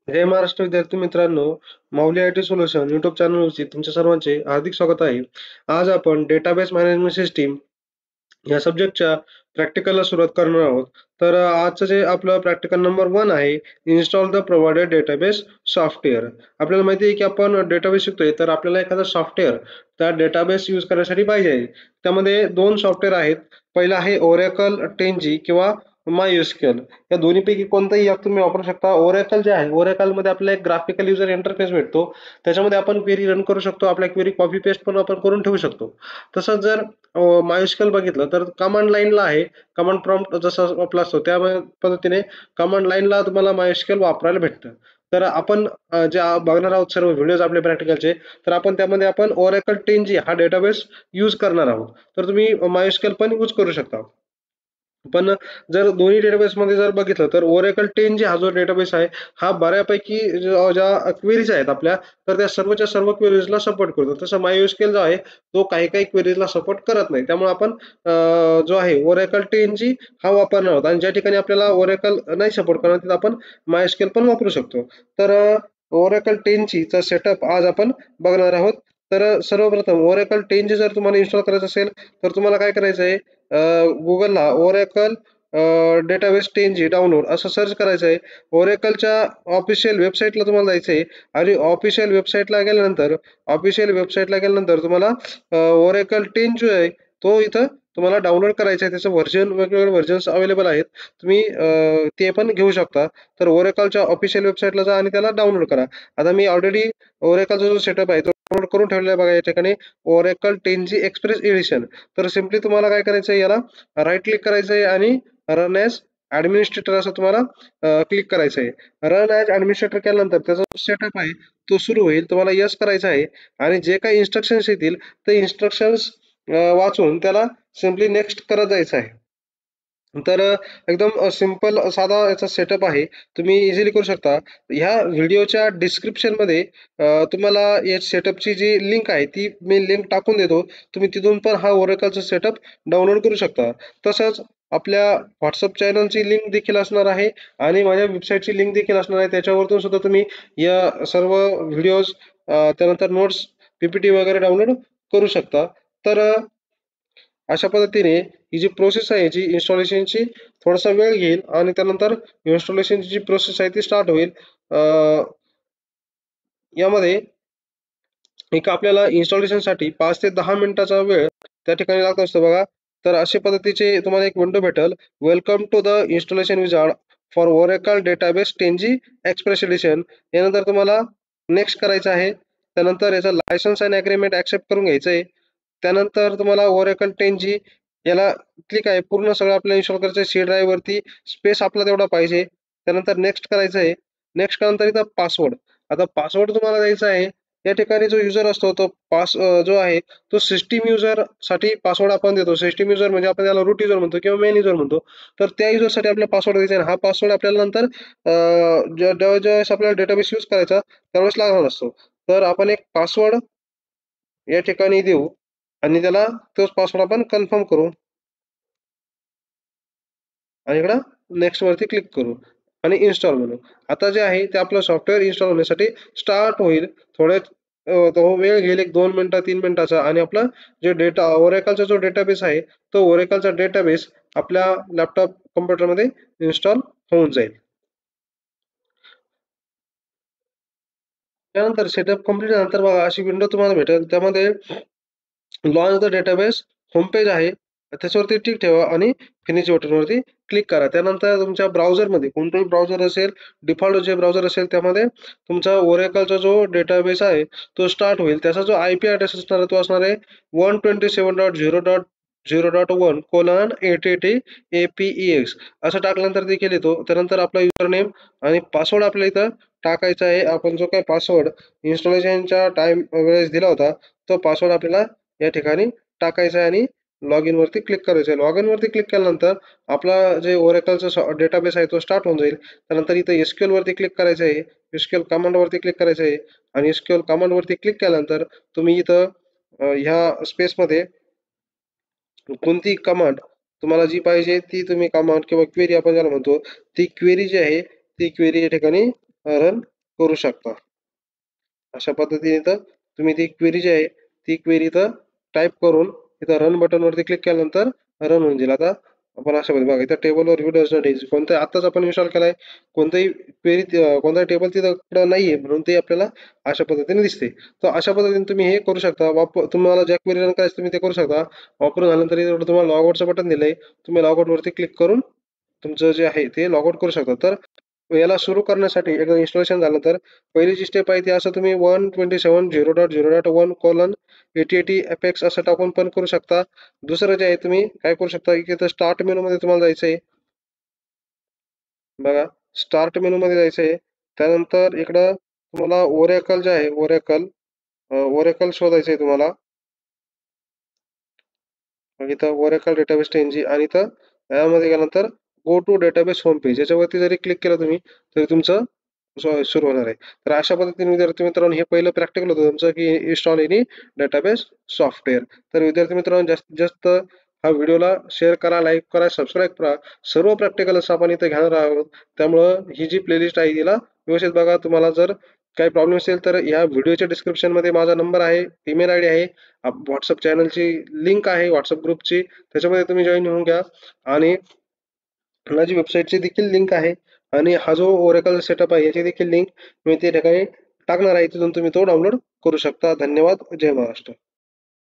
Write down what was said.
जय महाराष्ट्र विद्यार्थी मित्रांनो, माऊली I T solution YouTube चॅनलवरती तुमच्या सर्वांचे हार्दिक स्वागत आहे. आज आपण डेटाबेस मॅनेजमेंट सिस्टीम या सब्जेक्टच्या प्रॅक्टिकलला सुरुवात करणार आहोत. तर आजचं जे आपलं प्रॅक्टिकल नंबर 1 आहे, install the provided database software. आपल्याला माहिती आहे की आपण डेटाबेस शिकतोय, तर आपल्याला एखादं सॉफ्टवेअर त्या डेटाबेस यूज करण्यासाठी पाहिजे आहे. त्यामध्ये 2 सॉफ्टवेअर आहेत. पहिलं आहे Oracle 10G किंवा MySQL. या दोन्हीपैकी कोणतंही एक तुम्ही वापरू शकता. Oracle जे आहे, Oracleमध्ये आपल्याला एक ग्राफिकल यूजर इंटरफेस भेटतो. त्याच्यामध्ये आपण क्वेरी रन करू शकतो. आपल्या क्वेरी कॉपी पेस्ट पण आपण करून ठेवू शकतो. तसंच जर MySQL बघितलं तर कमांड लाईनला आहे. कमांड प्रॉम्प्ट जसा आपला असतो त्या पद्धतीने कमांड लाईनला तुम्हाला MySQL वापरायला भेटतं. तर आपण जे बघणार आहोत सर्व व्हिडिओज आपले प्रॅक्टिकलचे, तर आपण त्यामध्ये Oracle 10G हा डेटाबेस यूज करणार आहोत. तर तुम्ही MySQL पण यूज करू शकता. पण जर दोन्ही डेटाबेसमध्ये जर बघितलं तर Oracle 10G हा जो डेटाबेस आहे, हा बऱ्यापैकी ज्या क्वेरीज आहेत आपल्या, तर त्या सर्वच्या सर्व क्वेरीजला सपोर्ट करतो. तसं MySQL जो आहे, तो काही-काही क्वेरीजला सपोर्ट करत नाही. त्यामुळे आपण जो आहे Oracle 10G हा वापरणार आहोत आणि ज्या ठिकाणी आपल्याला Oracle नाही सपोर्ट करणार, तिथं आपण MySQL पण वापरू शकतो. तर Oracle 10G चा सेटअप आज आपण बघणार आहोत. तर सर्वप्रथम Oracle 10G जर तुम्हाला इन्स्टॉल करायचं असेल, तर तुम्हाला काय करायचं आहे, Googleला Oracle डेटाबेस 10G डाउनलोड असं सर्च करायचं आहे. Oracleच्या ऑफिशियल वेबसाईटला तुम्हाला जायचं आहे आणि ऑफिशियल वेबसाईटला गेल्यानंतर तुम्हाला Oracle 10 जो आहे, तो इथं तुम्हाला डाउनलोड करायचा आहे. त्याचं व्हर्जन वेगवेगळे व्हर्जन्स अवेलेबल आहेत. तुम्ही ते पण घेऊ शकता. तर Oracleच्या ऑफिशियल वेबसाईटला जा आणि त्याला डाउनलोड करा. आता मी ऑलरेडी Oracleचा जो सेटअप आहे, तो डाउनलोड करून ठेवलेला आहे बघा या ठिकाणी Oracle 10G एक्सप्रेस एडिशन. तर सिम्पली तुम्हाला काय करायचं आहे, याला राईट क्लिक करायचं आहे आणि रन ॲज ॲडमिनिस्ट्रेटर असं तुम्हाला क्लिक करायचं आहे. रन ॲज ॲडमिनिस्ट्रेटर केल्यानंतर त्याचा जो सेटअप आहे तो सुरू होईल. तुम्हाला येस करायचं आहे आणि जे काही इन्स्ट्रक्शन्स येतील ते इन्स्ट्रक्शन्स वाचून त्याला सिम्पली नेक्स्ट करत जायचं आहे. तर एकदम सिंपल साधा याचा सेटअप आहे. तुम्ही इझिली करू शकता. ह्या व्हिडिओच्या डिस्क्रिप्शनमध्ये तुम्हाला या सेटअपची जी लिंक आहे, ती मी लिंक टाकून देतो. तुम्ही तिथून पण हा Oracleचा सेटअप डाउनलोड करू शकता. तसंच आपल्या WhatsApp चॅनलची लिंक देखील असणार आहे आणि माझ्या वेबसाईटची लिंक देखील असणार आहे. त्याच्यावरतून सुद्धा तुम्ही या सर्व व्हिडिओज त्यानंतर नोट्स, पी-पी-टी वगैरे डाउनलोड करू शकता. तर अशा पद्धतीने ही जी प्रोसेस आहे याची इन्स्टॉलेशनची थोडासा वेळ घेईल आणि त्यानंतर इन्स्टॉलेशनची जी प्रोसेस आहे ती स्टार्ट होईल. यामध्ये एक आपल्याला इन्स्टॉलेशनसाठी 5 ते 10 मिनिटाचा वेळ त्या ठिकाणी लागत असतो बघा. तर अशा पद्धतीचे तुम्हाला एक विंडो भेटेल. Welcome to the installation wizard for Oracle database 10G express edition. यानंतर तुम्हाला नेक्स्ट करायचं आहे. त्यानंतर याचा लायसन्स आणि अग्रीमेंट ॲक्सेप्ट करून घ्यायचं आहे. त्यानंतर तुम्हाला Oracle 10G याला क्लिक आहे. पूर्ण सगळं आपल्याला इन्स्टॉल करायचं आहे. सी ड्राईव्हवरती स्पेस आपला तेवढा पाहिजे. त्यानंतर नेक्स्ट करायचं आहे. नेक्स्ट केल्यानंतर इथं पासवर्ड. आता पासवर्ड तुम्हाला द्यायचा आहे. या ठिकाणी जो युजर असतो तो जो आहे तो सिस्टीम युजरसाठी पासवर्ड आपण देतो. सिस्टीम युजर म्हणजे आपण त्याला रूट युजर म्हणतो किंवा मेन युजर म्हणतो. तर त्या युजरसाठी आपल्याला पासवर्ड द्यायचा आहे. हा पासवर्ड आपल्याला नंतर ज्यावेळेस आपल्याला डेटाबेस यूज करायचा त्यावेळेस लागणार असतो. तर आपण एक पासवर्ड या ठिकाणी देऊ आणि त्याला तोच पासवर्ड आपण कन्फर्म करू आणि इकडं नेक्स्ट वरती क्लिक करू आणि इन्स्टॉल म्हणू. आता जे आहे ते आपलं सॉफ्टवेअर इन्स्टॉल होण्यासाठी स्टार्ट होईल. तो वेळ घेईल एक 2 मिनिटं 3 मिनिटाचा आणि आपला जे डेटा Oracleचा जो डेटाबेस आहे, तो Oracleचा डेटाबेस आपल्या लॅपटॉप कॉम्प्युटरमध्ये इन्स्टॉल होऊन जाईल. त्यानंतर सेटअप कंप्लीट झाल्यानंतर बघा अशी विंडो तुम्हाला भेटेल. त्यामध्ये लॉन्च द डेटाबेस होमपेज आहे. त्याच्यावरती टिक ठेवा आणि फिनिश बटनवरती क्लिक करा. त्यानंतर तुमच्या ब्राउझरमध्ये कोणताही ब्राउझर असेल, डिफॉल्ट जे ब्राउझर असेल त्यामध्ये तुमचा Oracleचा जो डेटाबेस आहे तो स्टार्ट होईल. त्याचा जो आय-पी ॲड्रेस असणार आहे तो असणार आहे 127.0.0.1:880 APEX असं टाकल्यानंतर देखील येतो. त्यानंतर आपला युजर नेम आणि पासवर्ड आपल्या इथं टाकायचा आहे. आपण जो काही पासवर्ड इन्स्टॉलेशनच्या वेळेस दिला होता, तो पासवर्ड आपल्याला या ठिकाणी टाकायचा आहे आणि लॉगिन वरती क्लिक करायचं आहे. लॉगिन वरती क्लिक केल्यानंतर आपला जे Oracleचा डेटाबेस आहे तो स्टार्ट होऊन जाईल. त्यानंतर इथं एस-क्यू-एल वरती क्लिक करायचं आहे. एस-क्यू-एल कमांड वरती क्लिक करायचं आहे आणि एस-क्यू-एल कमांड वरती क्लिक केल्यानंतर तुम्ही इथं ह्या स्पेसमध्ये कोणतीही कमांड तुम्हाला जी पाहिजे ती तुम्ही कमांड किंवा क्वेरी आपण ज्याला म्हणतो, ती क्वेरी जी आहे ती क्वेरी या ठिकाणी रन करू शकता. अशा पद्धतीने इथं तुम्ही ती क्वेरी जी आहे, ती क्वेरी इथं टाइप करून इथं रन बटनवरती क्लिक केल्यानंतर रन होऊन जाईल. आता आपण अशा पद्धतीने बघा इथं टेबलवर व्ह्यू डज नॉट एक्झिस्ट कोणतं आत्ताच आपण इन्स्टॉल केलाय. कोणताही क्वेरी कोणताही टेबल तिथं नाहीये म्हणून ते आपल्याला अशा पद्धतीने दिसते. तर अशा पद्धतीने तुम्ही हे करू शकता. तुम्हाला ज्या क्वेरी रन करायचं तुम्ही ते करू शकता. वापरून झाल्यानंतर इथं तुम्हाला लॉग आउटचं बटन दिलंय. तुम्ही लॉग आउटवरती क्लिक करून तुमचं जे आहे ते लॉग आउट करू शकता. तर याला सुरू करण्यासाठी एकदा इन्स्टॉलेशन झालं तर पहिली जी स्टेप आहे ती असं तुम्ही 127.0.0.1:8080 एपेक्स असं टाकून पण करू शकता. दुसरं जे आहे तुम्ही काय करू शकता की इथं स्टार्ट मेनूमध्ये तुम्हाला जायचं आहे. बघा स्टार्ट मेनूमध्ये जायचं आहे. त्यानंतर इकडं तुम्हाला ओरेकल जे आहे ओरेकल शोधायचं आहे तुम्हाला. मग इथं ओरेकल डेटाबेस टेंजी आणि इथं यामध्ये गेल्यानंतर go to database home page याच्यावरती जरी क्लिक केलं तुम्ही तरी तुमचं सुरू होणार आहे. तर अशा पद्धतीने विद्यार्थी मित्रांनो हे पहिलं प्रॅक्टिकल होतं तुमचं की इन्स्टॉल एनी डेटाबेस सॉफ्टवेअर. तर विद्यार्थी मित्रांनो जास्तीत जास्त हा व्हिडिओला शेअर करा, लाईक करा, सबस्क्राईब करा. सर्व प्रॅक्टिकल्स आपण इथे घेणार आहोत. त्यामुळं ही जी प्लेलिस्ट आहे तिला व्यवस्थित बघा. तुम्हाला जर काही प्रॉब्लेम असेल तर या व्हिडिओच्या डिस्क्रिप्शनमध्ये माझा नंबर आहे, ईमेल आयडी आहे, WhatsApp चॅनलची लिंक आहे WhatsApp ग्रुपची. त्याच्यामध्ये तुम्ही जॉइन होऊन घ्या आणि माझी वेबसाईटची देखील लिंक आहे आणि हा जो ओरेकल सेटअप आहे याची देखील लिंक मी त्या ठिकाणी टाकणार आहे. तिथून तुम्ही तो डाउनलोड करू शकता. धन्यवाद. जय महाराष्ट्र.